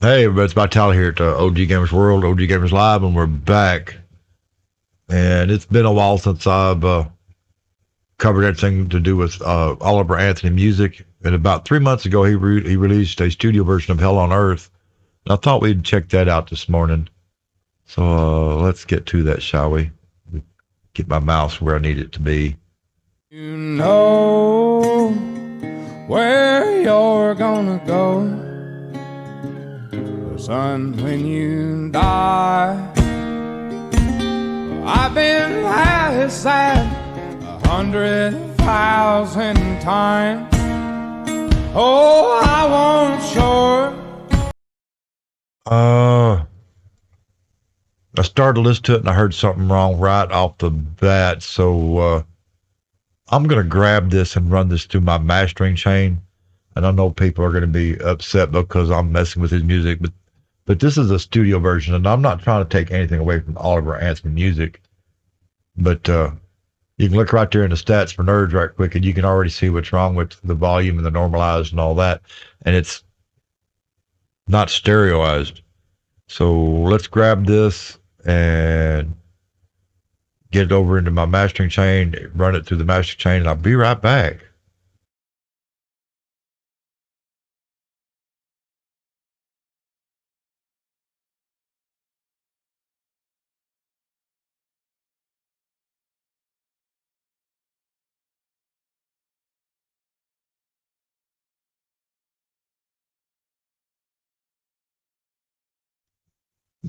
Hey, it's Vitale here at OG Gamers World, OG Gamers Live, and we're back. And it's been a while since I've covered anything to do with Oliver Anthony music. And about 3 months ago, he released a studio version of Hell on Earth. And I thought we'd check that out this morning. So let's get to that, shall we? Get my mouse where I need it to be. You know where you're gonna go, son, when you die. I've been this sad 100,000 times. Oh, I won't sure. I started to listen to it and I heard something wrong right off the bat. So I'm going to grab this and run this through my mastering chain. And I know people are going to be upset because I'm messing with his music, but this is a studio version, and I'm not trying to take anything away from Oliver Anthony music. But you can look right there in the stats for nerds right quick, and you can already see what's wrong with the volume and the normalized and all that. And it's not stereoized. So let's grab this and get it over into my mastering chain, run it through the master chain, and I'll be right back.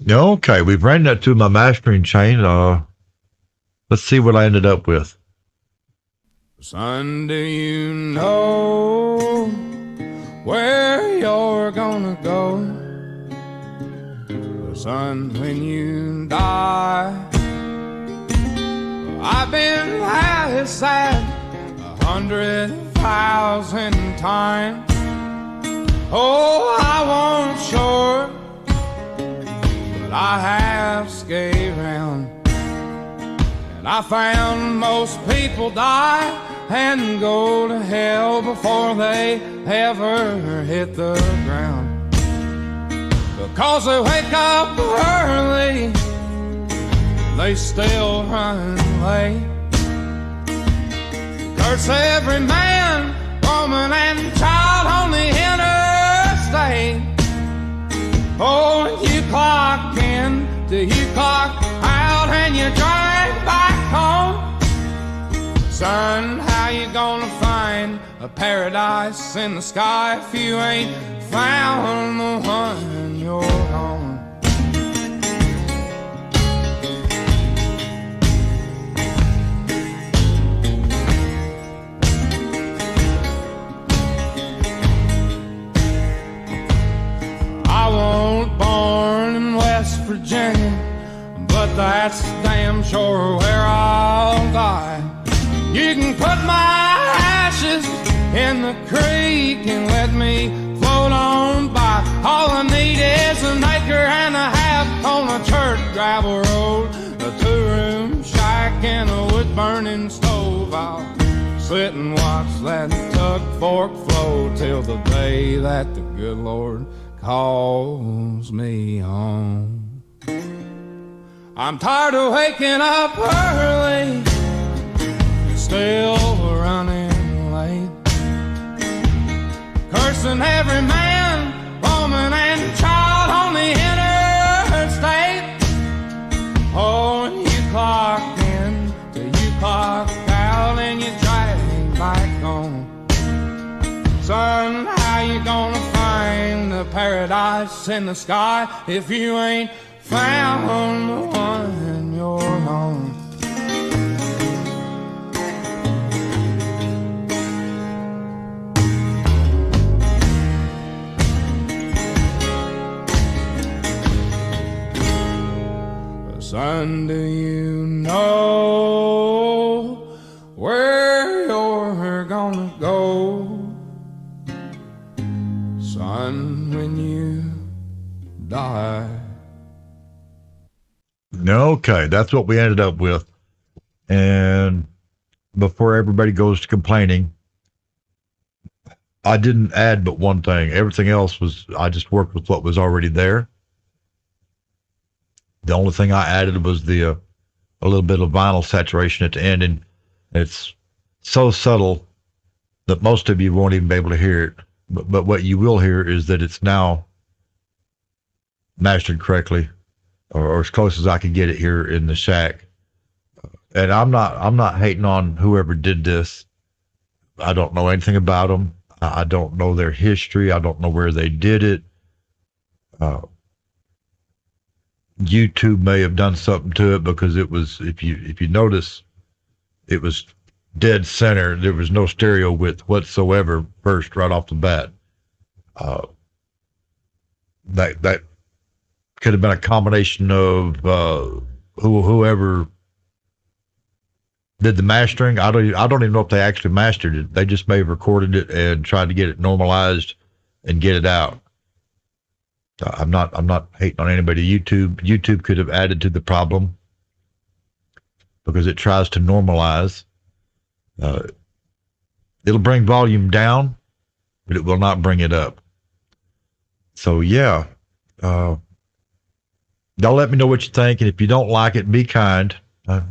Okay, we've ran that through my mastering chain. Let's see what I ended up with. Son, do you know where you're gonna go, son, when you die? I've been this sad 100,000 times. Oh, I won't sure, but I have skated around, and I found most people die and go to hell before they ever hit the ground, because they wake up early, they still run late. Curse every man, woman, and child on the interstate. Oh, and you clock in till you clock out and you drive back home. Son, how you gonna find a paradise in the sky if you ain't found the one you're on? I wasn't born in West Virginia, but that's damn sure where I'll die. You can put my ashes in the creek and let me float on by. All I need is an acre and a half on a church gravel road, a two-room shack and a wood-burning stove. I'll sit and watch that Tuck Fork flow till the day that the good Lord calls me home. I'm tired of waking up early, still running late, cursing every man, woman, and child on the interstate. Oh, and you clock in till you clock out and you drag back home. Son, how you gonna find the paradise in the sky if you ain't found the one you're on? Son, do you know where you're gonna go, son, when you die? Okay, that's what we ended up with. And before everybody goes to complaining, I didn't add but one thing. Everything else was, I just worked with what was already there. The only thing I added was a little bit of vinyl saturation at the end, and it's so subtle that most of you won't even be able to hear it. But what you will hear is that it's now mastered correctly, or as close as I can get it here in the shack. And I'm not hating on whoever did this. I don't know anything about them. I don't know their history. I don't know where they did it. Uh, YouTube may have done something to it because it was, if you notice, it was dead center. There was no stereo width whatsoever. First, right off the bat, uh, that could have been a combination of whoever did the mastering. I don't even know if they actually mastered it. They just may have recorded it and tried to get it normalized and get it out. I'm not hating on anybody. YouTube could have added to the problem because it tries to normalize. Uh, it'll bring volume down, but it will not bring it up. So yeah, y'all let me know what you think, and if you don't like it, be kind. You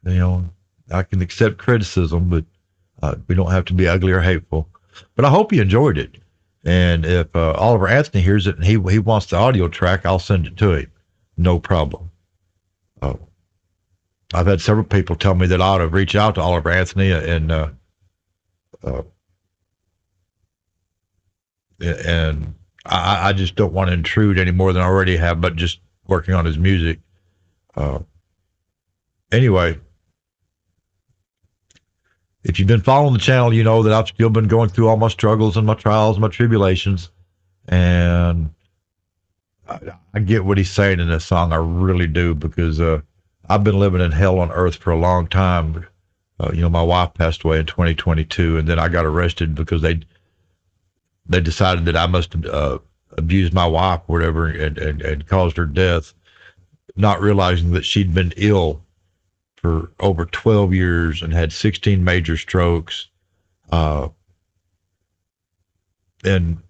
know, I can accept criticism, but we don't have to be ugly or hateful. But I hope you enjoyed it. And if Oliver Anthony hears it and he wants the audio track, I'll send it to him. No problem. Uh, I've had several people tell me that I ought to reach out to Oliver Anthony uh, and I just don't want to intrude any more than I already have, but just working on his music. Uh, anyway, if you've been following the channel, you know that I've still been going through all my struggles and my trials and my tribulations. And I get what he's saying in this song. I really do, because I've been living in hell on earth for a long time. My wife passed away in 2022, and then I got arrested because they decided that I must have abused my wife or whatever and caused her death, not realizing that she'd been ill for over 12 years and had 16 major strokes. In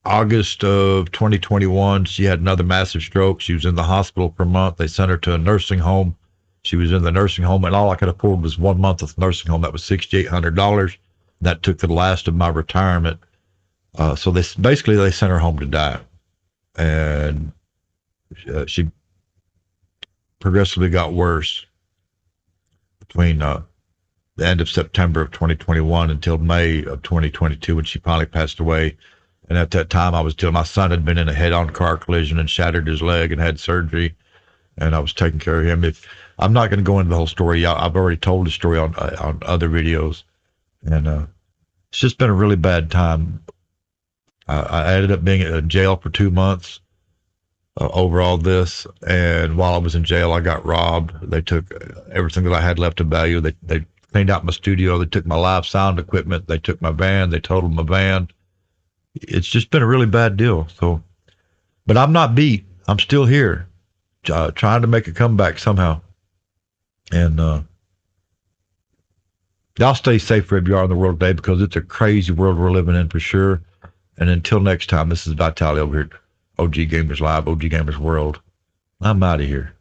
August of 2021, she had another massive stroke. She was in the hospital for a month. They sent her to a nursing home. She was in the nursing home, and all I could afford was 1 month of nursing home. That was $6,800. That took the last of my retirement. So they sent her home to die. And she progressively got worse between the end of September of 2021 until May of 2022, when she finally passed away. And at that time, my son had been in a head-on car collision and shattered his leg and had surgery, and I was taking care of him. I'm not going to go into the whole story. I've already told the story on other videos, and it's just been a really bad time. I ended up being in jail for 2 months over all this, and while I was in jail, I got robbed. They took everything that I had left of value. They cleaned out my studio. They took my live sound equipment. They took my van. They totaled my van. It's just been a really bad deal. So, but I'm not beat. I'm still here, trying to make a comeback somehow. And y'all stay safe wherever you are in the world today, because it's a crazy world we're living in for sure. And until next time, this is Vitale over here at OG Gamers Live, OG Gamers World. I'm out of here.